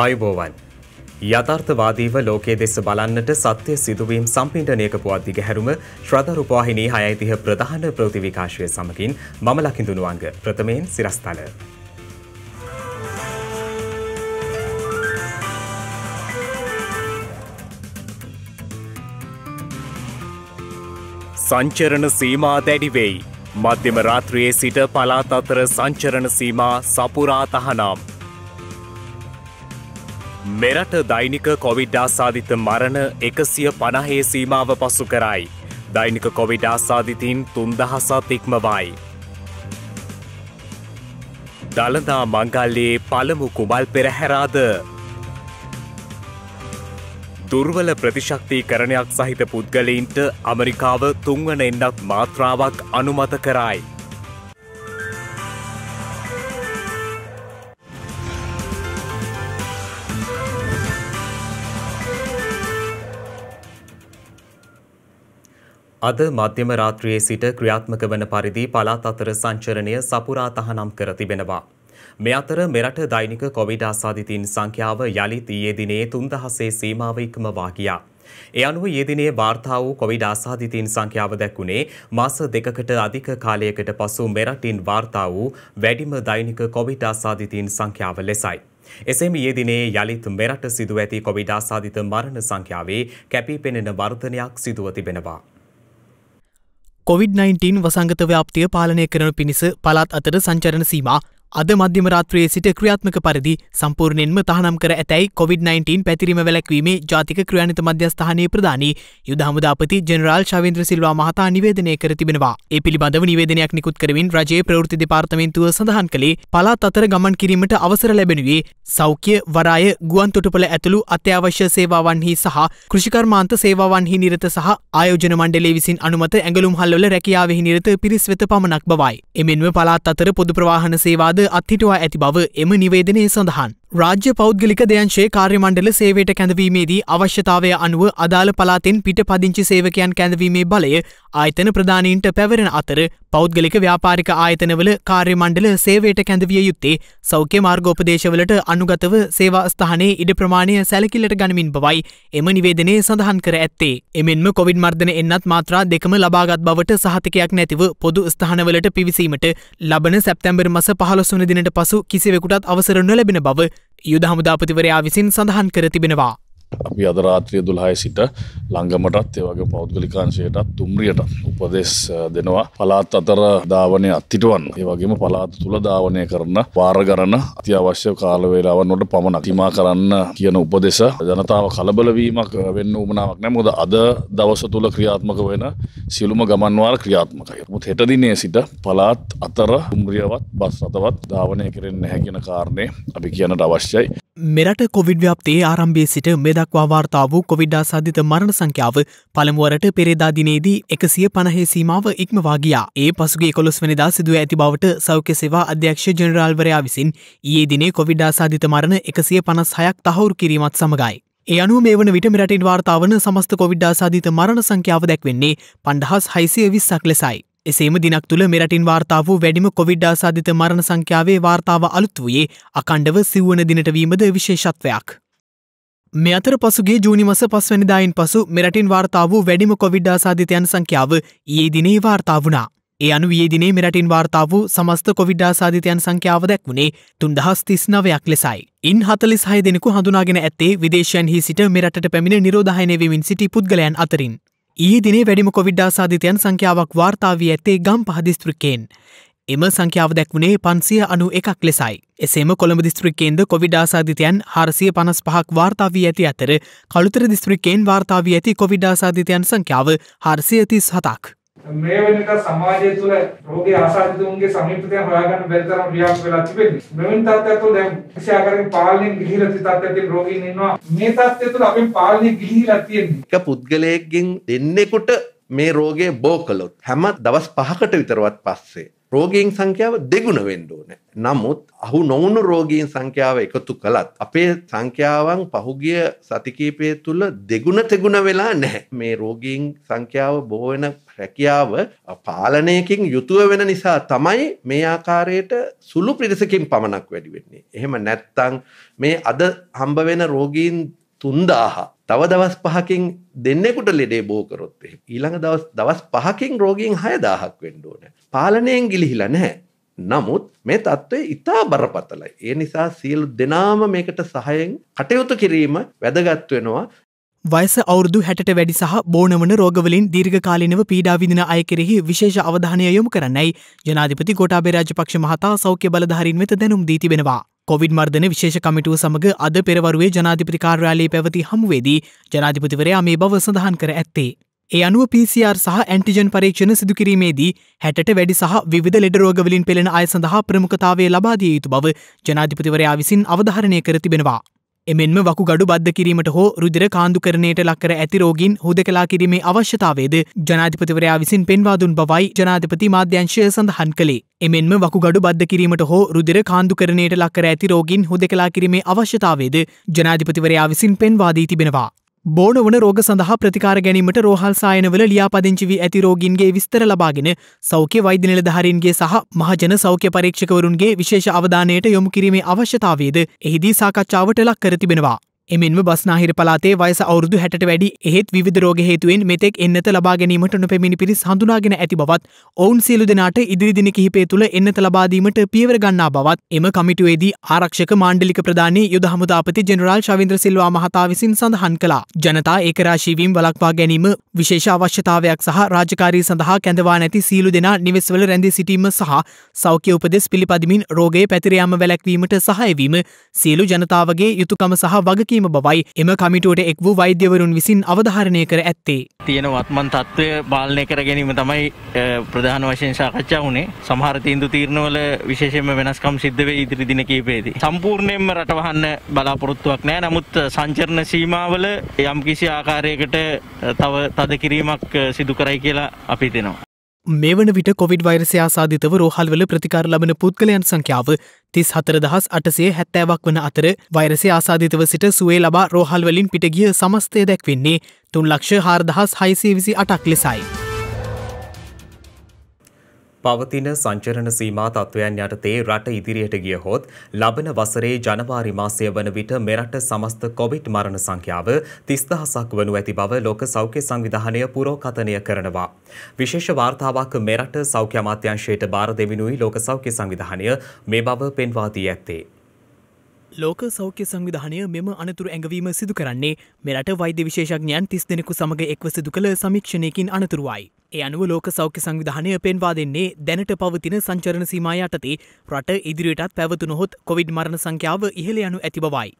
ආයුබෝවන් යථාර්ථවාදීව ලෝකයේ දෙස බලන්නට සත්‍ය සිදුවීම් සම්පින්ඩනයක පුවත් දිගහැරුම ශ්‍රද්ධා රූපවාහිනී 6:30 ප්‍රධාන ප්‍රවෘත්ති විකාශය සමගින් මම ලකිඳුණු වංග ප්‍රථමයෙන් සිරස්තල. සංචරණ සීමා දැඩි වෙයි. මධ්‍යම රාත්‍රියේ සිට පළාත් අතර සංචරණ සීමා සපුරා තහනම්. මෙරට දෛනික කොවිඩ් ආසාදිත මරණ 150 සීමාව පසු කරයි. දෛනික කොවිඩ් ආසාදිතින් 3000ක් ඉක්මවයි. දළදා මංගල්‍යයේ පළමු කුමල් පෙරහැරාද දුර්වල ප්‍රතිශක්තිකරණයක් සහිත පුද්ගලයින්ට ඇමරිකාව 3 වන එන්නත් මාත්‍රාවක් අනුමත කරයි. අද මධ්‍යම රාත්‍රියේ සිට ක්‍රියාත්මක වන පරිදි පළාත් අතර සංචරණය සපුරා තහනම් කර තිබෙනවා. මේ අතර මෙරට දෛනික කොවිඩ් ආසාදිතින් සංඛ්‍යාව යළිත් ඊයේ දිනේ 3000 සීමාව ඉක්මවා ගියා. ඒ අනුව ඊයේ දිනේ වාර්තා වූ කොවිඩ් ආසාදිතින් සංඛ්‍යාව දැක්ුණේ මාස 2කට අධික කාලයකට පසු මෙරටින් වාර්තා වූ වැඩිම දෛනික කොවිඩ් ආසාදිතින් සංඛ්‍යාව ලෙසයි. එසේම ඊයේ දිනේ යළිත් මෙරට සිදුව ඇති කොවිඩ් ආසාදිත මරණ සංඛ්‍යාවේ කැපී පෙනෙන වර්ධනයක් සිදුව තිබෙනවා. COVID-19 වසංගත ව්‍යාප්තිය පාලනය කරනු පිණිස පළාත් අතර සංචරණ සීමා අද මධ්‍යම රාත්‍රියේ සිට ක්‍රියාත්මක පරිදි සම්පූර්ණයෙන්ම තහනම් කර ඇතැයි COVID-19 පැතිරීම වැළැක්වීමේ ජාතික ක්‍රියාන්විත මධ්‍යස්ථානයේ ප්‍රධානී යුද හමුදාපති ජෙනරාල් ශවේන්ද්‍ර සිල්වා මහතා නිවේදනය කර තිබෙනවා. ඒ පිළිබඳව නිවේදනයක් නිකුත් කරමින් රජයේ ප්‍රවෘත්ති දෙපාර්තමේන්තුව සඳහන් කළේ පළාත් අතර ගමන් කිරීමට අවසර ලැබෙනුයේ සෞඛ්‍ය, වරාය, ගුවන් තොටුපළ ඇතුළු අත්‍යවශ්‍ය සේවාවන්හි සහ කෘෂිකර්මාන්ත සේවාවන්හි නිරත සහ ආයෝජන මණ්ඩලය විසින් අනුමත ඇඟලුම් හල්වල රැකියාවෙහි නිරත පිරිස් වෙත පමණක් බවයි. එමෙන්ම පළාත් අතර පොදු ප්‍රවාහන සේවාද අත්හිටුවා ඇති බව එම නිවේදනයේ සඳහන්. රාජ්‍ය පෞද්ගලික දෙයංශයේ කාර්ය මණ්ඩල සේවයට කැඳවීමේදී අවශ්‍යතාවය අනුව අදාළ පළාතෙන් පිට පදිංචි සේවකයන් කැඳවීමේ බලය ආයතන ප්‍රධානීන්ට පැවරෙන අතර පෞද්ගලික ව්‍යාපාරික ආයතනවල කාර්ය මණ්ඩල සේවයට කැඳවිය යුත්තේ සෞඛ්‍ය මාර්ගෝපදේශවලට අනුගතව සේවා ස්ථානයේ ඉඩ ප්‍රමාණය සැලකිල්ලට ගනිමින් බවයි එම නිවේදනයේ සඳහන් කර ඇත්තේ. එමෙන්ම කොවිඩ් මර්ධන එන්නත් මාත්‍රා දෙකම ලබාගත් බවට සහතිකයක් නැතිව පොදු ස්ථානවලට පිවිසීමට ලබන සැප්තැම්බර් මාස 15 වන දිනට පසු කිසිවෙකුටත් අවසර නොලැබෙන බව යුද හමුදාපතිවරයා විසින් සඳහන් කර තිබෙනවා. අපි අද රාත්‍රිය 12 සිට ළංගමටත් ඒ වගේ පෞද්ගලිකාංශයටත් දුම්රියට උපදෙස් දෙනවා. පළාත් අතර ධාවනය අත්හිටවන්න. ඒ වගේම පළාත් තුල ධාවනය කරන වාර ගණන අත්‍යවශ්‍ය කාල වේලාවන් වලට පමණක් සීමා කරන්න කියන උපදෙස ජනතාව කලබල වීමක් වෙන්න උවමනාවක් නැහැ. මොකද අද දවස තුල ක්‍රියාත්මක වෙන සියලුම ගමන් වාර ක්‍රියාත්මකයි. මොකද හෙට දිනේ සිට පළාත් අතර දුම්රියවත් බස් රථවත් ධාවනය කෙරෙන්නේ නැහැ කියන කාරණේ අපි කියන්නට අවශ්‍යයි. මෙරට කොවිඩ් ව්‍යාප්තියේ ආරම්භයේ සිට මේ දක්වා වාර්තා වූ කොවිඩ් ආසාදිත මරණ සංඛ්‍යාව පළමුවරට පෙරේදා දිනේදී 150 සීමාව ඉක්මවා ගියා. ඒ පසුගිය 11 වෙනිදා සිදුව ඇති බවට සෞඛ්‍ය සේවා අධ්‍යක්ෂ ජෙනරාල්වරයා විසින් ඊයේ දිනේ කොවිඩ් ආසාදිත මරණ 156ක් තහවුරු කිරීමත් සමගයි. ඒ අනුව මේ වන විට මෙරටින් වාර්තා වන සමස්ත කොවිඩ් ආසාදිත මරණ සංඛ්‍යාව දැක්වෙන්නේ 5620ක් ලෙසයි. එසේම දිනක් තුළ මෙරටින් වාර්තා වූ වැඩිම කොවිඩ් ආසාදිත මරණ සංඛ්‍යාවේ වාර්තාව අලුත් වූයේ අඛණ්ඩව 90 වන දිනට වීමද විශේෂත්වයක්. මේ අතර පසුගිය ජූනි මාස 5 වෙනිදායින් පසු මෙරටින් වාර්තා වූ වැඩිම කොවිඩ් ආසාදිතයන් සංඛ්‍යාව ඊයේ දිනේ වාර්තා වුණා. ඒ අනුව ඊයේ දිනේ මෙරටින් වාර්තා වූ සමස්ත කොවිඩ් ආසාදිතයන් සංඛ්‍යාව දැක්වුණේ 3039ක් ලෙසයි. ඉන් 46 දෙනෙකු හඳුනාගෙන ඇත්තේ විදේශයන්හි සිට මෙරටට පැමිණ නිරෝධායනය වෙමින් සිටි පුද්ගලයන් අතරින්. ඊයේ දිනේ වැඩිම කොවිඩ් ආසාදිතයන් සංඛ්‍යාවක් වාර්තා වී ඇත්තේ ගම්පහ දිස්ත්‍රික්කයෙන්. එම සංඛ්‍යාව දැක්වුණේ 591ක් ලෙසයි. එසේම කොළඹ දිස්ත්‍රික්කයෙන්ද කොවිඩ් ආසාදිතයන් 455ක් වාර්තා වී ඇති අතර කළුතර දිස්ත්‍රික්කයෙන් වාර්තා වී ඇති කොවිඩ් ආසාදිතයන් සංඛ්‍යාව 437ක්. මේ වෙනක සමාජය තුළ රෝගී ආසාදිතුන්ගේ සමීපතයන් හොයාගන්න බැරි තරම් ක්‍රියාත්මක වෙලා තිබෙන්නේ. මෙවැනි තත්ත්වයක් තුළ දැන් කිසි ආකාරයකින් පාලනයෙන් ගිලිහිලා තත්ත්වයකින් රෝගීන් ඉන්නවා. මේ තත්ත්වය තුළ අපෙන් පාලනය ගිලිහිලා තියෙන්නේ. එක පුද්ගලයෙක්ගෙන් දෙන්නෙකුට මේ රෝගය බෝ කළොත් හැම දවස් 5කට විතරවත් පස්සේ රෝගීන් සංඛ්‍යාව දෙගුණ වෙන්න ඕනේ. නමුත් අහු නොවුණු රෝගීන් සංඛ්‍යාව එකතු කළත් අපේ සංඛ්‍යාවන් පහුගිය සති කිහිපය තුල දෙගුණ තෙගුණ වෙලා නැහැ. මේ රෝගීන් සංඛ්‍යාව බොහෝ වෙන රැකියාව පාලනයකින් යුතුව වෙන නිසා තමයි මේ ආකාරයට සුළු පිරිසකින් පමණක් වැඩි වෙන්නේ. එහෙම නැත්තම් මේ අද හම්බ වෙන රෝගීන් 3000 තව දවස් 5කින් දෙන්නෙකුට ලෙඩේ බෝ කරොත් ඊළඟ දවස් 5කින් රෝගීන් 6000ක් වෙන්න ඕනේ. පාලනයෙන් ගිලිහිලා නැහැ. නමුත් මේ තත්ත්වය ඉතා බරපතලයි. ඒ නිසා සියලු දෙනාම මේකට සහයෙන් කටයුතු කිරීම වැදගත් වෙනවා. වයස අවුරුදු 60ට වැඩි සහ බෝනවන රෝගවලින් දීර්ඝකාලීනව පීඩා විඳින අය කෙරෙහි විශේෂ අවධානය යොමු කරන්නයි ජනාධිපති ගෝඨාභය රාජපක්ෂ මහතා සෞඛ්‍ය බලධාරීන් වෙත දැනුම් දී තිබෙනවා. කොවිඩ් මර්ධන විශේෂ කමිටුව සමග අද පෙරවරුවේ ජනාධිපති කාර්යාලයේ පැවති හමුවේදී ජනාධිපතිවරයා මේ බව සඳහන් කර ඇත්තේ. ඒ අනුව PCR සහ ඇන්ටිජන් පරීක්ෂණ සිදු කිරීමේදී 60ට වැඩි සහ විවිධ ලෙඩ රෝගවලින් පෙළෙන අය සඳහා ප්‍රමුඛතාවය ලබා දිය යුතු බව ජනාධිපතිවරයා විසින් අවධාරණය කර තිබෙනවා. එමෙන්ම වකුගඩු බද්ධ කිරීමට හෝ රුධිර කාන්දුකරණයට ලක්කර ඇති රෝගීන් හුදකලා කිරීමේ අවශ්‍යතාවයද ජනාධිපතිවරයා විසින් පෙන්වා දුන් බවයි ජනාධිපති මාධ්‍යංශය සඳහන් කළේ. එමෙන්ම වකුගඩු බද්ධ කිරීමට හෝ රුධිර කාන්දුකරණයට ලක්කර ඇති රෝගීන් හුදකලා කිරීමේ අවශ්‍යතාවයද ජනාධිපතිවරයා විසින් පෙන්වා දී තිබෙනවා. බෝනවන රෝග සඳහා ප්‍රතිකාර ගැනීමට රෝහල් සායනවල ලියාපදිංචි වී ඇති රෝගීන්ගේ විස්තර ලබාගෙන සෞඛ්‍ය වෛද්‍ය නිලධාරීන්ගේ සහ මහජන සෞඛ්‍ය පරීක්ෂකවරුන්ගේ විශේෂ අවධානයට යොමු කිරීමේ අවශ්‍යතාවයද එහිදී සාකච්ඡාවට ලක් කර තිබෙනවා. එමෙන්ම බස්නාහිර පළාතේ වයස අවුරුදු 60ට වැඩි එහෙත් විවිධ රෝග හේතුවෙන් මෙතෙක් එන්නත ලබා ගැනීමට නොපැමිණි පිරිස් හඳුනාගෙන ඇති බවත් ඔවුන් සියලු දෙනාට ඉදිරි දින කිහිපය තුළ එන්නත ලබා දීමට පියවර ගන්නා බවත් එම කමිටුවේදී ආරක්ෂක මාණ්ඩලික ප්‍රධානී යුද හමුදාපති ජෙනරාල් ශවීන්ද්‍ර සිල්වා මහතා විසින් සඳහන් කළා. ජනතා ඒකරාශී වීම වළක්වා ගැනීම විශේෂ අවශ්‍යතාවයක් සහ රාජකාරී සඳහා කැඳවා නැති සියලු දෙනා නිවෙස්වල රැඳී සිටීම සහ සෞඛ්‍ය උපදෙස් පිළිපදිමින් රෝගයේ පැතිර යාම වැළැක්වීමට සහාය වීම සියලු ජනතාවගේ යුතුයකම සහ වගකීම බවයි එම කමිටුවට එක් වූ වෛද්‍යවරුන් විසින් අවධාරණය කර ඇත්තේ. තියෙන වත්මන් තත්ත්වය පාලනය කර ගැනීම තමයි ප්‍රධාන වශයෙන් සාකච්ඡා වුණේ. සමහර තීන්දුව තීරණවල විශේෂයෙන්ම වෙනස්කම් සිද්ධ වෙයි ඉදිරි දින කිහිපයේදී. සම්පූර්ණයෙන්ම රටවහන්න බලාපොරොත්තුවක් නැහැ. නමුත් සංචරණ සීමාවල යම්කිසි ආකාරයකට තව තද කිරීමක් සිදු කරයි කියලා අපි හිතනවා. මේ වන විට කොවිඩ් වෛරසය ආසාදිතව රෝහල්වල ප්‍රතිකාර ලබන පුද්ගලයන් සංඛ්‍යාව 34,870ක් වන අතර වෛරසය ආසාදිතව සිට සුවේ ලබා රෝහල්වලින් පිටගිය සමස්තය දැක්වෙන්නේ 3,04,628ක් ලෙසයි. පවතින සංචරණ සීමා තත්ත්වයන් යටතේ රට ඉදිරියට ගියහොත් ලබන වසරේ ජනවාරි මාසය වන විට මෙරට සමස්ත කොවිඩ් මරණ සංඛ්‍යාව 30,000ක් වනු ඇති බව ලෝක සෞඛ්‍ය සංවිධානය පුරෝකථනය කරනවා. විශේෂ වාර්තාවක් මෙරට සෞඛ්‍ය අමාත්‍යාංශයට බාර දෙමිනුයි ලෝක සෞඛ්‍ය සංවිධානය මේ බව පෙන්වා දී ඇත්තේ. ලෝක සෞඛ්‍ය සංවිධානය මෙම අනතුරු ඇඟවීම සිදු කරන්නේ මෙරට වෛද්‍ය විශේෂඥයන් 30 දෙනෙකු සමග එක්ව සිදු කළ සමීක්ෂණයකින් අනතුරුවයි. ඒ අනුව ලෝක සෞඛ්‍ය සංවිධානය පෙන්වා දෙන්නේ දැනට පවතින සංචරණ සීමා යටතේ රට ඉදිරියටත් පැවතුනහොත් කොවිඩ් මරණ සංඛ්‍යාව ඉහළ යනු ඇති බවයි.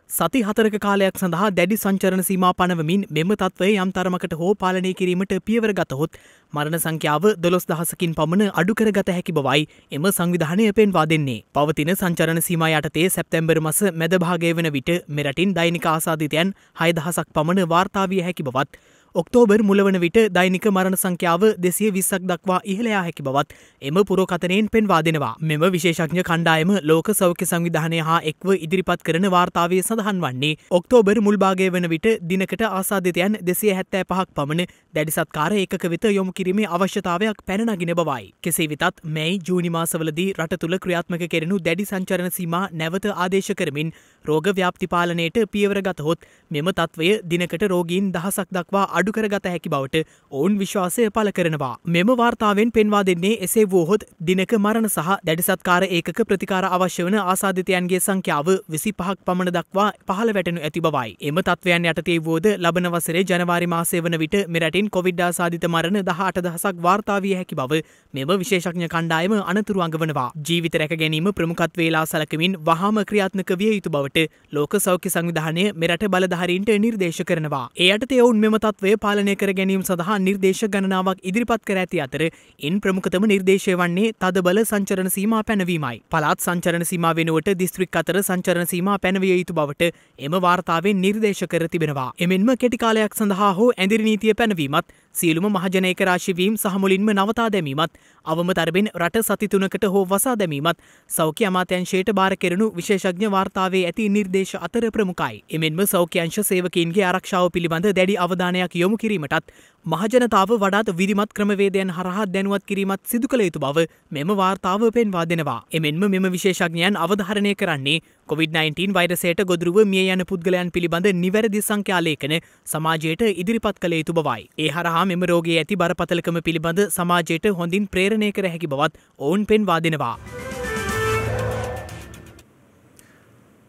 සති 4ක කාලයක් සඳහා දැඩි සංචරණ සීමා පනවමින් මෙම තත්ත්වය යම් තරමකට හෝ පාලනය කිරීමට පියවර ගතහොත් මරණ සංඛ්‍යාව 12,000කින් පමණ අඩු කර ගත හැකි බවයි එම සංවිධානය පෙන්වා දෙන්නේ. පවතින සංචරණ සීමා යටතේ සැප්තැම්බර් මාස මැද භාගය වන විට මෙරටින් දෛනික ආසාදිතයන් 6,000ක් පමණ වාර්තා විය හැකි බවත් ඔක්තෝබර් මුල වන විට දෛනික මරණ සංඛ්‍යාව 220ක් දක්වා ඉහළ යා හැකි බවත් එම පුරෝකථනයෙන් පෙන්වා දෙනවා. මෙම විශේෂඥ කණ්ඩායම ලෝක සෞඛ්‍ය සංවිධානය හා එක්ව ඉදිරිපත් කරන වාර්තාවේ සඳහන් වන්නේ ඔක්තෝබර් මුල් භාගය වන විට දිනකට ආසාදිතයන් 275ක් පමණ දැඩි සත්කාර ඒකක වෙත යොමු කිරීමේ අවශ්‍යතාවයක් පැන නගින බවයි. කෙසේ වෙතත් මැයි ජූනි මාසවලදී රට තුළ ක්‍රියාත්මක කෙරෙනු දැඩි සංචරණ සීමා නැවත ආදේශ කරමින් රෝග ව්‍යාප්ති පාලනයට පියවර ගතහොත් මෙම තත්ත්වය දිනකට රෝගීන් 1000ක් දක්වා අඩු කරගත හැකි බවට ඔවුන් විශ්වාසය පළ කරනවා. මෙම වාර්තාවෙන් පෙන්වා දෙන්නේ එසේ වුවහොත් දිනක මරණ සහ දැඩි සත්කාර ඒකක ප්‍රතිකාර අවශ්‍ය වන ආසාදිතයන්ගේ සංඛ්‍යාව 25ක් පමණ දක්වා පහළ වැටෙනු ඇති බවයි. එම තත්ත්වයන් යටතේ වුවද ලබන වසරේ ජනවාරි මාසය වන විට මෙරටින් කොවිඩ් ආසාදිත මරණ 18,000ක් වාර්තා විය හැකි බව මෙම විශේෂඥ කණ්ඩායම අනතුරු අඟවනවා. ජීවිත රැක ගැනීම ප්‍රමුඛත්වයේලා සැලකමින් වහාම ක්‍රියාත්මක විය යුතු බවට ලෝක සෞඛ්‍ය සංවිධානය මෙරට බලධාරීන්ට නිර්දේශ කරනවා. ඒ යටතේ ඔවුන් මෙම තත්ත්වය පාලනය කර ගැනීම සඳහා නිර්දේශ ගණනාවක් ඉදිරිපත් කර ඇති අතර ඉන් ප්‍රමුඛතම නිර්දේශය වන්නේ තදබල සංචරණ සීමා පැනවීමයි. පළාත් සංචරණ සීමා වෙනුවට දිස්ත්‍රික් අතර සංචරණ සීමා පැනවිය යුතු බවට එම වාර්තාවෙන් නිර්දේශ කර තිබෙනවා. එමෙන්ම කෙටි කාලයක් සඳහා හෝ ඇඳිරි නීතිය පැනවීමත් සියලුම මහජන ඒකරාශී වීම සහ මුලින්ම නවතා දැමීමත් අවම තරමින් රට සති 3කට හෝ වසා දැමීමත් සෞඛ්‍ය අමාත්‍යාංශයට බාර කෙරෙනු විශේෂඥ වාර්තාවේ ඇති නිර්දේශ අතර ප්‍රමුඛයි. එමෙන්ම සෞඛ්‍ය අංශ සේවකීන්ගේ ආරක්ෂාව පිළිබඳ දැඩි අවධානයක් යොමු කිරීමටත් මහජනතාව වඩාත් විධිමත් ක්‍රමවේදයන් හරහා දැනුවත් කිරීමත් සිදු කළ යුතු බව මෙම වාර්තාව පෙන්වා දෙනවා. එමෙන්ම මෙම විශේෂඥයන් අවධාරණය කරන්නේ COVID-19 වෛරසයට ගොදුරුව මිය යන පුද්ගලයන් පිළිබඳ නිවැරදි සංඛ්‍යාලේඛන සමාජයට ඉදිරිපත් කළ යුතු බවයි. ඒ හරහා මෙම රෝගයේ ඇති බරපතලකම පිළිබඳ සමාජයට හොඳින් ප්‍රේරණය කර හැකි බවත් ඔවුන් පෙන්වා දෙනවා.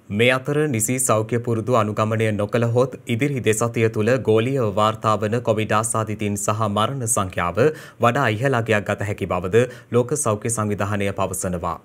මේ අතර නිසි සෞඛ්‍ය පුරුදු අනුගමනය නොකළහොත් ඉදිරි දෙසතිය තුළ ගෝලීය වාර්තා වන කොවිඩ් ආසාදිතින් සහ මරණ සංඛ්‍යාව වඩා ඉහළ අගයක් ගත හැකි බවද ලෝක සෞඛ්‍ය සංවිධානය පවසනවා.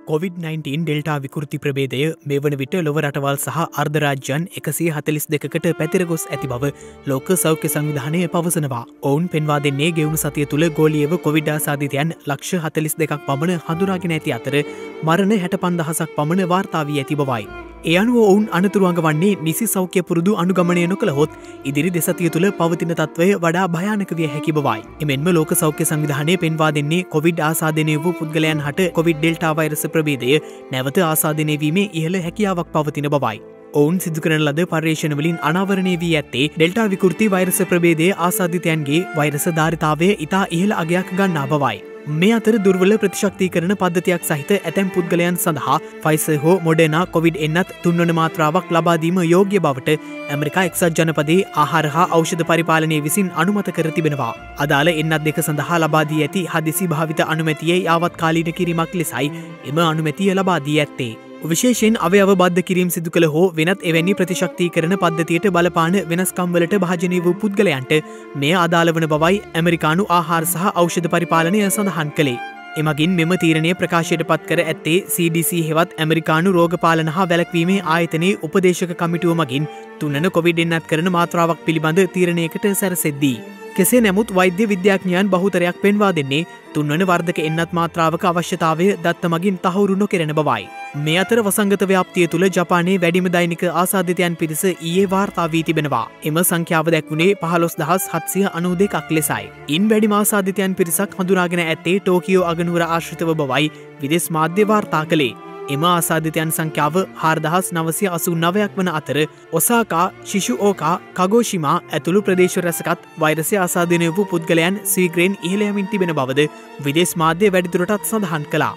COVID-19 ඩෙල්ටා විකෘති ප්‍රභේදය මේ වන විට ලොව රටවල් සහ අර්ධරාජ්‍යන් 142කට පැතිර ගොස් ඇති බව ලෝක සෞඛ්‍ය සංවිධානය පවසනවා. ඔවුන් පෙන්වා දෙන්නේ ගෙවුණු සතිය තුළ ගෝලීයව කොවිඩ් ආසාදිතයන් ලක්ෂ 42ක් පමණ හඳුනාගෙන ඇති අතර මරණ 65,000ක් පමණ වාර්තා වී ඇති බවයි. ඒ අනුව ඔවුන් අනතුරුවඟ වන්නේ නිසි සෞඛ්‍ය පුරුදු අනුගමනය නොකළහොත් ඉදිරි දෙසතිය තුළ පවතින තත්ත්වය වඩා භයානක විය හැකි බවයි. එමෙන්ම ලෝක සෞඛ්‍ය සංවිධානය පෙන්වා දෙන්නේ කොවිඩ් ආසාදනය වූ පුද්ගලයන් හට කොවිඩ් ඩෙල්ටා වෛරස ප්‍රභේදය නැවත ආසාදනය වීමේ ඉහළ හැකියාවක් පවතින බවයි. ඔවුන් සිදුකරන ලද පර්යේෂණවලින් අනාවරණය වී ඇත්තේ ඩෙල්ටා විකෘති වෛරස ප්‍රභේදයේ ආසාදිතයන්ගේ වෛරස ධාරිතාවය ඉතා ඉහළ අගයක් ගන්නා බවයි. මේ අතර දුර්වල ප්‍රතිශක්තිකරණ පද්ධතියක් සහිත ඇතැම් පුද්ගලයන් සඳහා ෆයිසර් හෝ මොඩර්නා කොවිඩ් එන්නත් තුන්වන මාත්‍රාවක් ලබාදීම යෝග්‍ය බවට ඇමරිකා එක්සත් ජනපදයේ ආහාර හා ඖෂධ පරිපාලනය විසින් අනුමත කර තිබෙනවා. අදාළ එන්නත් දෙක සඳහා ලබාදී ඇති හදිසි භාවිත අනුමැතියේ යාවත්කාලීන කිරීමක් ලෙසයි එම අනුමැතිය ලබාදී ඇත්තේ. විශේෂයෙන් අවයව බද්ධ කිරීම සිදු කළ හෝ වෙනත් එවැනි ප්‍රතිශක්තිකරණ පද්ධතියට බලපාන වෙනස්කම්වලට භාජනය වූ පුද්ගලයන්ට මෙය අදාළ වන බවයි ඇමරිකානු ආහාර සහ ඖෂධ පරිපාලනය සඳහන් කළේ. එමගින් මෙම තීරණය ප්‍රකාශයට පත් කර ඇත්තේ CDC හෙවත් ඇමරිකානු රෝගපාලන හා වැළැක්වීමේ ආයතනයේ උපදේශක කමිටුව මගින් තුන්වන කොවිඩ් එන්නත් කරන මාත්‍රාවක් පිළිබඳ තීරණයකට සැරසෙද්දී. කෙසේ නමුත් වෛද්‍ය විද්‍යාඥයන් බහුතරයක් පෙන්වා දෙන්නේ තුන්වන වර්ධක එන්නත් මාත්‍රාවක අවශ්‍යතාවය දත්ත මගින් තහවුරු නොකරන බවයි. මේ අතර වසංගත ව්‍යාප්තිය තුළ ජපානයේ වැඩිම දෛනික ආසාදිතයන් පිරිස ඊයේ වාර්තා වී තිබෙනවා. එම සංඛ්‍යාව දැක්වුණේ 15,792ක් ලෙසයි. ඉන් වැඩිම ආසාදිතයන් පිරිසක් හඳුනාගෙන ඇත්තේ ටෝකියෝ අගනුවර ආශ්‍රිතව බවයි විදේශ මාධ්‍ය වාර්තා කළේ. එම ආසාදිතයන් සංඛ්‍යාව 4,989ක් වන අතර ඔසාකා, ශිෂුඕකා, කගෝෂිමා ඇතුළු ප්‍රදේශ රැසකත් වෛරසය ආසාදනය වූ පුද්ගලයන් සීග්‍රයෙන් ඉහළ යමින් තිබෙන බවද විදේශ මාධ්‍ය වැඩිදුරටත් සඳහන් කළා.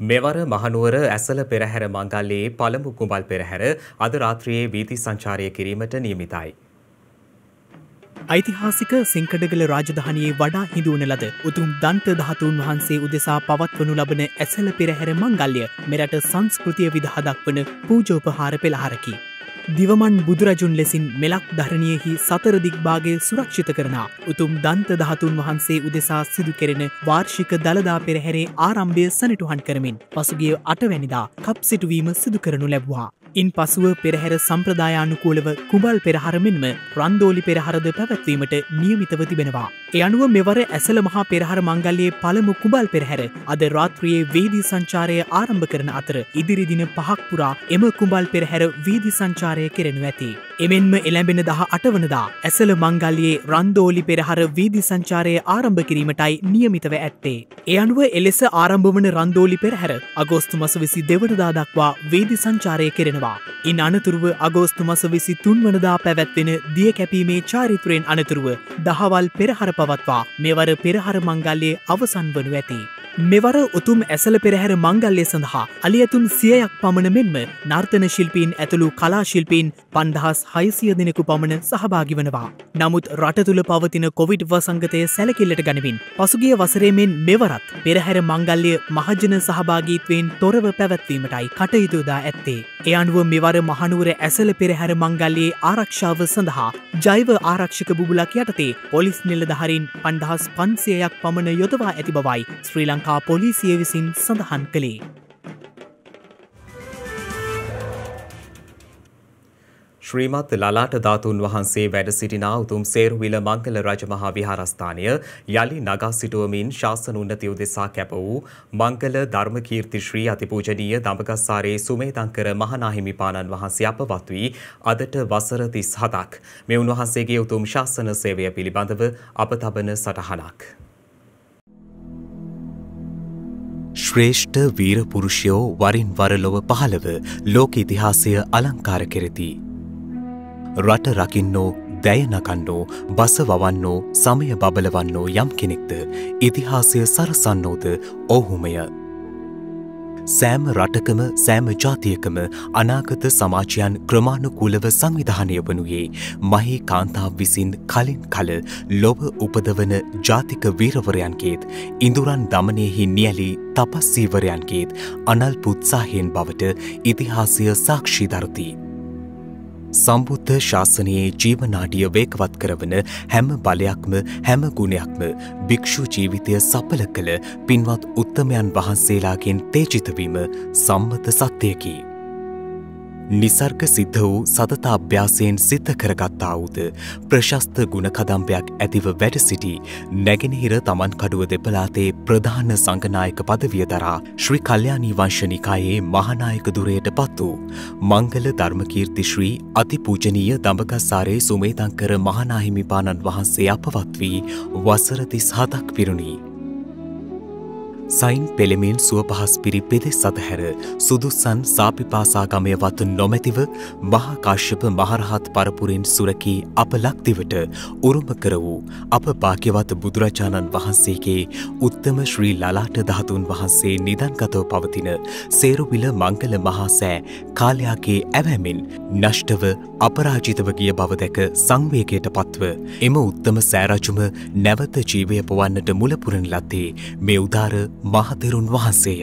මෙවර මහනුවර ඇසල පෙරහැර මංගල්‍යයේ පළමු කුඹල් පෙරහැර අද රාත්‍රියේ වීථි සංචාරය කිරීමට නියමිතයි. ඓතිහාසික සිංකඩගල රාජධානියේ වඩා හිඳුවන ලද උතුම් දන්ත ධාතුන් වහන්සේ උදෙසා පවත්වනු ලබන ඇසල පෙරහැර මංගල්‍ය මෙරට සංස්කෘතිය විදහා දක්වන පූජෝපහාර පෙළහරකි. දිවමන් බුදුරජුන් ලෙසින් මෙලක් ධරණයෙහි සතර දිග්භාගය සුරක්ෂිත කරන උතුම් දන්ත ධාතුන් වහන්සේ උදෙසා සිදු කෙරෙන වාර්ෂික දළදා පෙරහැරේ ආරම්භය සනිටුහන් කරමින් පසුගිය 8 වැනිදා කප් සිටුවීම සිදු කරනු ලැබුවා. ඉන් පසුව පෙරහැර සම්ප්‍රදායානුකූලව කුඹල් පෙරහර මෙන්ම රන්දෝලි පෙරහරද පැවැත්වීමට නියමිතව තිබෙනවා. ඒ අනුව මෙවර ඇසල මහා පෙරහර මංගල්‍යයේ පළමු කුඹල් පෙරහැර අද රාත්‍රියේ වීදි සංචාරය ආරම්භ කරන අතර ඉදිරි දින 5ක් පුරා එම කුඹල් පෙරහැර වීදි සංචාරය කෙරෙනු ඇති. එමෙන්ම එළැඹෙන 18 වනදා ඇසල මංගල්‍යයේ රන්දෝලි පෙරහර වීදි සංචාරය ආරම්භ කිරීමටයි නියමිතව ඇත්තේ. ඒ අනුව එලෙස ආරම්භ වන රන්දෝලි පෙරහැර අගෝස්තු මාස 22 වනදා දක්වා වීදි සංචාරය කෙරෙනවා. ඉන් අනතුරුව අගෝස්තු මාස 23 වනදා පැවැත්වෙන දිය කැපීමේ චාරිත්‍රයෙන් අනතුරුව දහවල් පෙරහර පවත්වා මෙවර පෙරහර මංගල්‍යයේ අවසන් වනු ඇති. මෙවර උතුම් ඇසල පෙරහැර මංගල්‍ය සඳහා අලියතුන් 100ක් පමණ මෙන්ම නර්තන ශිල්පීන් ඇතුළු කලා ශිල්පීන් 5600 දෙනෙකු පමණ සහභාගී වනවා. නමුත් රට තුළ පවතින කොවිඩ් වසංගතය සැලකිල්ලට ගනිමින් පසුගිය වසරේ මෙන් මෙවරත් පෙරහැර මංගල්‍ය මහජන සහභාගීත්වයෙන් තොරව පැවැත්වීමටයි කටයුතු යොදා ඇත්තේ. ඒ අනුව මෙවර මහනුවර ඇසල පෙරහැර මංගල්‍යයේ ආරක්ෂාව සඳහා ජෛව ආරක්ෂක බුබුලක් යටතේ පොලිස් නිලධාරීන් 5500ක් පමණ යොදවා ඇති බවයි ශ්‍රී ලංකා පොලිසිය විසින් සඳහන් කළේ. ශ්‍රීමත් ලලාට ධාතුන් වහන්සේ වැඩ සිටිනා උතුම් සේරුවිල මංගල රජමහා විහාරස්ථානය යලි නගා සිටුවමින් ශාසන උන්නතිය උදෙසා කැප වූ මංගල ධර්මකීර්ති ශ්‍රී අතිපූජනීය දඹගස්සාරේ සුමේදංකර මහනාහිමිපාණන් වහන්සේ අපවත් වී අදට වසර 37ක් මේ උන්වහන්සේගේ උතුම් ශාසන සේවය පිළිබඳව අප තබන සටහනක්. ශ්‍රේෂ්ඨ වීර පුරුෂයෝ වරින් වර ලොව පහළව ලෝක ඉතිහාසය අලංකාර කෙරෙති. රට රකින්නෝ දැය නකන්නෝ බස වවන්නෝ සමය බබලවන්නෝ යම් කෙනෙක්ද ඉතිහාසය සරසන්නෝද ඔහුමය. සෑම රටකම සෑම ජාතියකම අනාගත සමාජයන් ක්‍රමානුකූලව සංවිධානය වනුයේ මහී කාන්තාව විසින් කලින් කල ලොව උපදවන ජාතික වීරවරයන්ගේත් ඉඳුරන් දමනයෙහි නියැලි තපස්සීවරයන්ගේත් අනල් පුත්සාහයෙන් බවට ඉතිහාසය සාක්ෂි දරති. සම්බුද්ධ ශාසනයේ ජීවනාඩිය වේගවත් කරවන හැම බලයක්ම හැම ගුණයක්ම භික්ෂු ජීවිතය සඵල කළ පින්වත් උත්තමයන් වහන්සේලාගෙන් තේජිතවීම සම්මත සත්‍යයකි. නිසර්ග සිද්ධ වූ සතතාභ්‍යාසයෙන් සිද්ධ කරගත්තා වූද ප්‍රශස්ත ගුණකදම්බයක් ඇතිව වැඩ සිටි නැගෙනහිර තමන්කඩුව දෙපළාතේ ප්‍රධාන සංඝනායක පදවිය දරා ශ්‍රී කල්යාණී වංශනිකායේ මහානායක දුරයට පත් වූ මංගල ධර්මකීර්ති ශ්‍රී අතිපූජනීය දඹගස්සාරේ සුමේධංකර මහානාහිමිපාණන් වහන්සේ අපවත් වී වසර 37ක් පිරුණි. සයින් පෙළෙමින් සුවපහස් පිරි පෙදෙස් අතහැර සුදුස්සන් සාපිපාසාගමය වත නොමැතිව මහා කාශ්‍යප මහරහත් පරපුරෙන් සුරකී අප ලක්දිවට උරුම කර වූ අප භාග්‍යවත් බුදුරජාණන් වහන්සේගේ උත්තම ශ්‍රී ලලාට ධාතුන් වහන්සේ නිදන්ගතව පවතින සේරුවිල මංගල මහා සෑ කාලයාගේ ඇවැමින් නෂ්ටව අපරාජිතව ගිය බව දැක සංවේගයට පත්ව එම උත්තම සෑරජුම නැවත ජීවය පවන්නට මුලපුරන ලද්දේ මේ උදාර මහතෙරුන් වහන්සේය.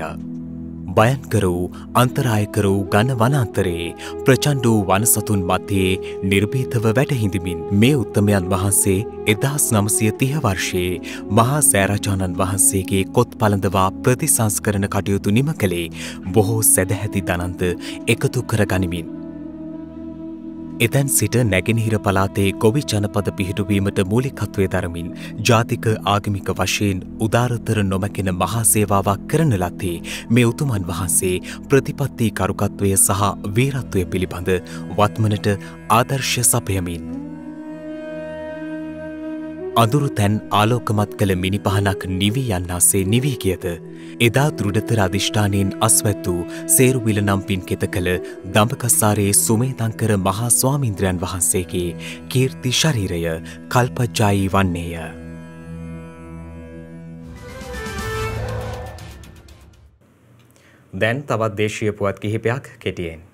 භයන්කර වූ අන්තරායකර වූ ඝන වනාන්තරයේ ප්‍රචණ්ඩ වූ වනසතුන් මධ්‍යයේ නිර්භීතව වැඩහිඳමින් මේ උත්තමයන් වහන්සේ 1930 වර්ෂයේ මහා සෑරජාණන් වහන්සේගේ කොත් පළඳවා ප්‍රතිසංස්කරණ කටයුතු නිම කළේ බොහෝ සැදැහැති දනන්ත එකතු කරගනිමින්. එතැන් සිට නැගෙනහිර පළාතේ ගොවි ජනපද පිහිටුවීමට මූලිකත්වය දරමින් ජාතික ආගමික වශයෙන් උදාරතර නොමැකෙන මහා සේවාවක් කරන ලද්දේ මේ උතුමන් වහන්සේ ප්‍රතිපත්ති කරුකත්වය සහ වීරත්වය පිළිබඳ වත්මනට ආදර්ශ සපයමින්. අඳුරු තැන් ආලෝකමත් කළ මිනිපහනක් නිවී යන්නාසේ නිවී ගියද එදා දෘಢතර අධිෂ්ඨානයෙන් අස්වැත් වූ සේරුවිල නම් පින්කෙත කළ දඹකස්සාරේ සුමේධංකර මහා ස්වාමීන්ද්‍රයන් වහන්සේගේ කීර්ති ශරීරය කල්පජ්ජායී වන්නේය. දැන් තවත් දේශීය පුවත් කිහිපයක් කෙටියෙන්.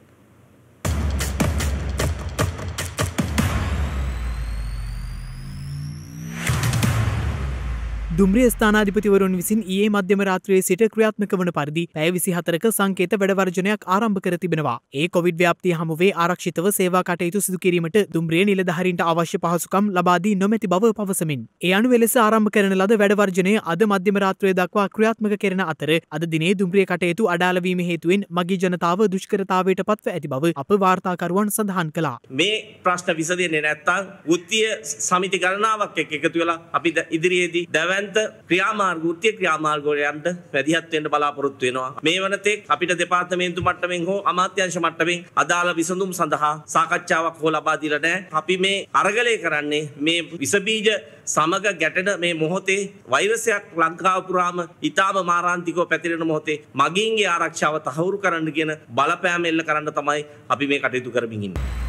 දුම්රිය ස්ථානාධිපතිවරුන් විසින් ඊයේ මධ්‍යම රාත්‍රියේ සිට ක්‍රියාත්මක වන පරිදි පැය 24ක සංකේත වැඩවර්ජනයක් ආරම්භ කර තිබෙනවා. ඒ කොවිඩ් ව්‍යාප්තිය හමුවේ ආරක්ෂිතව සේවා කටයුතු සිදු කිරීමට දුම්රිය නිලධාරීන්ට අවශ්‍ය පහසුකම් ලබා දී නොමැති බව පවසමින් ඒ අනුව ලෙස ආරම්භ කරන ලද වැඩවර්ජනය අද මධ්‍යම රාත්‍රිය දක්වා ක්‍රියාත්මක කරන අතර අද දිනේ දුම්රිය කටයුතු අඩාල වීම හේතුවෙන් මගී ජනතාව දුෂ්කරතාවයට පත්ව ඇති බව අප වාර්තාකරුවන් සඳහන් කළා. මේ ප්‍රශ්න විසඳෙන්නේ නැත්නම් වෘත්තීය සමිති ගණනාවක් එක්ක එකතු වෙලා අපි ඉදිරියේදී දැවැන්ත ක්‍රියාමාර්ග වෘත්තීය ක්‍රියාමාර්ග වලට වැඩිහත් වෙන්න බලාපොරොත්තු වෙනවා. මේ වනතෙක් අපිට දෙපාර්තමේන්තු මට්ටමින් හෝ අමාත්‍යාංශ මට්ටමින් අදාළ විසඳුම් සඳහා සාකච්ඡාවක් හෝ ලබා දීලා නැහැ. අපි මේ අරගලය කරන්නේ මේ විස බීජ සමග ගැටෙන මේ මොහොතේ වෛරසයක් ලංකාව පුරාම ඊටාම මාරාන්තිකව පැතිරෙන මොහොතේ මගීන්ගේ ආරක්ෂාව තහවුරු කරන්න කියන බලපෑම එල්ල කරන්න තමයි අපි මේ කටයුතු කරමින් ඉන්නේ.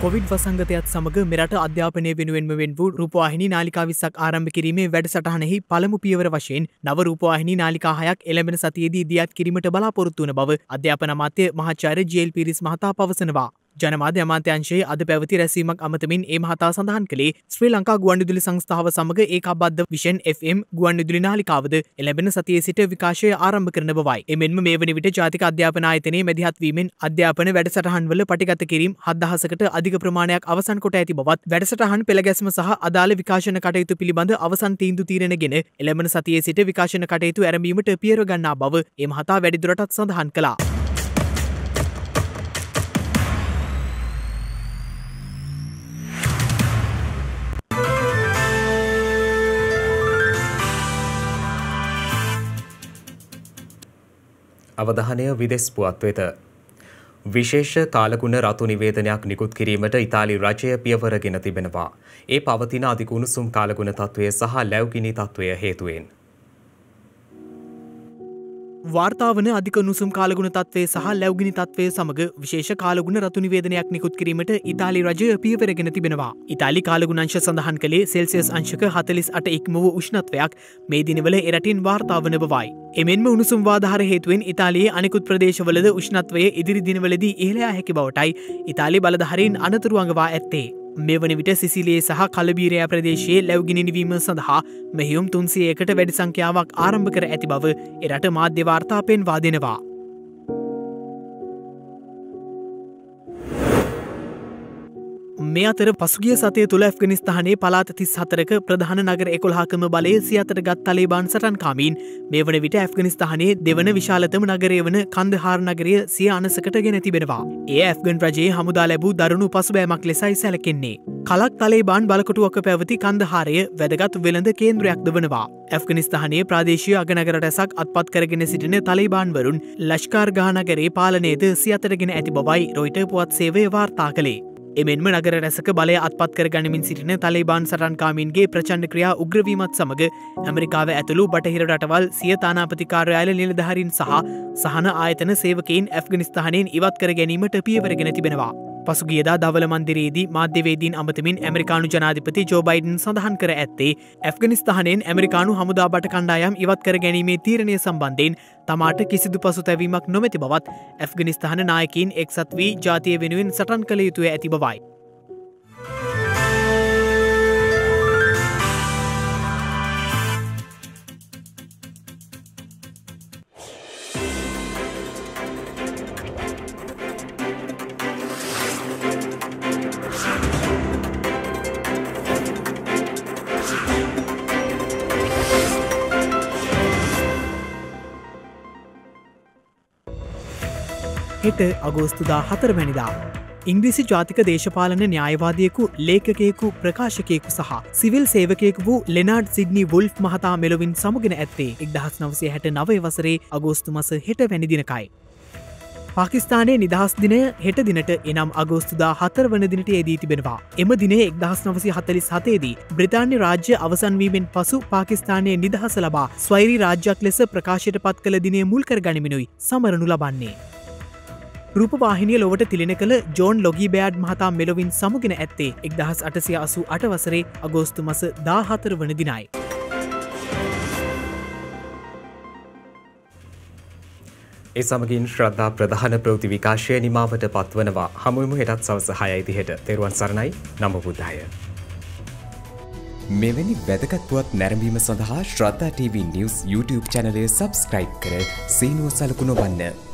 කොවිඩ් වසංගතයත් සමග මෙරට අධ්‍යාපනය වෙනුවෙන්ම වෙන් වූ රූපවාහිනී නාලිකා 20ක් ආරම්භ කිරීමේ වැඩසටහනෙහි පළමු පියවර වශයෙන් නව රූපවාහිනී නාලිකා 6ක් එළඹෙන සතියේදී දියත් කිරීමට බලාපොරොත්තු වන බව අධ්‍යාපන අමාත්‍ය මහාචාර්ය ජී.එල්. පීරිස් මහතා පවසනවා. ජනමාධ්‍ය අමාත්‍යාංශයේ අද පැවති රැස්වීමක් අමතමින් ඒ මහතා සඳහන් කළේ ශ්‍රී ලංකා ගුවන්විදුලි සංස්ථාව සමග ඒකාබද්ධ විෂන් FM ගුවන්විදුලි නාලිකාවද එළඹෙන සතියේ සිට විකාශය ආරම්භ කරන බවයි. එමෙන්ම මේ වන විට ජාතික අධ්‍යාපන ආයතනයේ මැදිහත් වීමෙන් අධ්‍යාපන වැඩසටහන්වල පටිගත කිරීම 7000කට අධික ප්‍රමාණයක් අවසන් කොට ඇති බවත් වැඩසටහන් පෙළගැස්ම සහ අදාළ විකාශන කටයුතු පිළිබඳ අවසන් තීන්දුව තීරණගෙන එළඹෙන සතියේ සිට විකාශන කටයුතු ආරම්භීමට පියවර ගන්නා බව ඒ මහතා වැඩිදුරටත් සඳහන් කළා. අවධානය විදෙස් පුවත් වෙත. විශේෂ කාලගුණ රතු නිවේදනයක් නිකුත් කිරීමට ඉතාලි රජය පියවරගෙන තිබෙනවා. ඒ පවතින අධික උණුසුම් කාලගුණ තත්ත්වය සහ ලැබ්ගිනි තත්ත්වය හේතුවෙන්. වාර්තාවන අධික උණුසුම් කාලගුණ තත්ත්වය සහ ලැබ්ගිනි තත්ත්වය සමග විශේෂ කාලගුණ රතු නිවේදනයක් නිකුත් කිරීමට ඉතාලි රජය පියවරගෙන තිබෙනවා. ඉතාලි කාලගුණ අංශ සඳහන් කළේ සෙල්සියස් අංශක 48 ඉක්ම වූ උෂ්ණත්වයක් මේ දිනවල එරටින් වාර්තාවන බවයි. එමෙන්ම උණුසුම් වාදාහාර හේතුවෙන් ඉතාලියේ අනෙකුත් ප්‍රදේශවලද උෂ්ණත්වය ඉදිරි දිනවලදී ඉහළ යා හැකි බවටයි ඉතාලි බලධාරීන් අනතුරු අඟවා ඇත්තේ. මේ වන විට සිසිලියේ සහ කලබීරයා ප්‍රදේශයේ ලැබ්ගිනි නිවීම සඳහා මෙහියුම් 300කට වැඩි සංඛ්‍යාවක් ආරම්භ කර ඇති බව එරට මාධ්‍ය වාර්තා පෙන්වා දෙනවා. මේ අතර පසුගිය සතය තුළ ඇෆ්ගනිස්තානයේ පළාත 34ක ප්‍රධාන නගර 11කම බලය සියතට ගත් තලිබාන් සටන්කාමීන් මේ වන විට ඇෆ්ගනිස්තානයේ දෙවන විශාලතම නගරය වන කන්දහාර් නගරය සිය අනසකට ගෙන තිබෙනවා. ඒ ඇෆ්ගන් රජයේ හමුදා ලැබූ දරුණු පසුබෑමක් ලෙසයි සැලකෙන්නේ. කලක් තලිබාන් බලකොටුවක පැවති කන්දහාරය වැදගත් වෙළඳ කේන්ද්‍රයක්ද වනවා. ඇෆ්ගනිස්තානයේ ප්‍රාදේශීය අගනගර රැසක් අත්පත් කරගෙන සිටින තලිබාන් වරුන් ලෂ්කාර්ගා නගරේ පාලනයද සියතට ගෙන ඇති බවයි රොයිටර් පුවත් සේවය වාර්තා කළේ. එමෙන්ම නගර රැසක බලය අත්පත් කර ගනිමින් සිටින තලිබාන් සටන්කාමීන්ගේ ප්‍රචණ්ඩ ක්‍රියා උග්‍රවීමත් සමග ඇමරිකාව ඇතුළු බටහිර රටවල් සිය තානාපති කාර්යාලය නිලධාරීන් සහ සහන ආයතන සේවකයින් ඇෆ්ගනිස්තානයෙන් ඉවත් කර ගැනීමට පියවරගෙන තිබෙනවා. පසුගියදා දවල මන්දිරයේදී මාධ්‍යවේදීන් අමතමින් ඇමරිකානු ජනාධිපති ජෝ බයිඩන් සඳහන් කර ඇත්තේ ඇෆ්ගනිස්තානයෙන් ඇමරිකානු හමුදා බට කණ්ඩායම් ඉවත් කර ගැනීමේ තීරණය සම්බන්ධයෙන් තමාට කිසිදු පසුතැවීමක් නොමැති බවත් ඇෆ්ගනිස්තාන නායකයින් එක්සත් වී ජාතිය වෙනුවෙන් සටන් කළ යුතුය ඇති බවයි. හෙට අගෝස්තු 14 වැනිදා ඉංග්‍රීසි ජාතික දේශපාලන න්‍යායවාදියෙකු ලේඛකයෙකු ප්‍රකාශකයෙකු සහ සිවිල් සේවකයෙකු වූ ලෙනාඩ් සිඩ්නි වුල්ෆ් මහතා මෙලොවින් සමුගෙන ඇත්තේ 1969 වසරේ අගෝස්තු මාස 6 වැනි දිනකයි. පාකිස්තානයේ නිදහස් දිනය හෙට දිනට එනම් අගෝස්තු 14 වන දිනට යෙදී තිබෙනවා. එම දිනේ 1947 දී බ්‍රිතාන්‍ය රාජ්‍ය අවසන් වීමෙන් පසු පාකිස්තානයේ නිදහස ලබා ස්වෛරී රාජ්‍යයක් ලෙස ප්‍රකාශයට පත් කළ දිනේ මුල් කර ගනිමිනුයි සමරනු ලබන්නේ. රූපවාහිනිය ලොවට තිලින කළ ජෝන් ලොගී බෑඩ් මහතා මෙලොවින් සමුගෙන ඇත්තේ 1888 වසරේ අගෝස්තු මාස 14 වන දිනයි. ඒ සමගින් ශ්‍රද්ධා ප්‍රධාන ප්‍රවෘත්ති විකාශය නිමාවට පත්වනවා. හමුවෙමු හෙටත් සවස 6:30ට. තෙරුවන් සරණයි. නම බුද්ධාය. මෙවැනි වැදගත් පුවත් නැරඹීම සඳහා ශ්‍රද්ධා TV News YouTube channel එක subscribe කර සීනුව සලකුණ වන්න.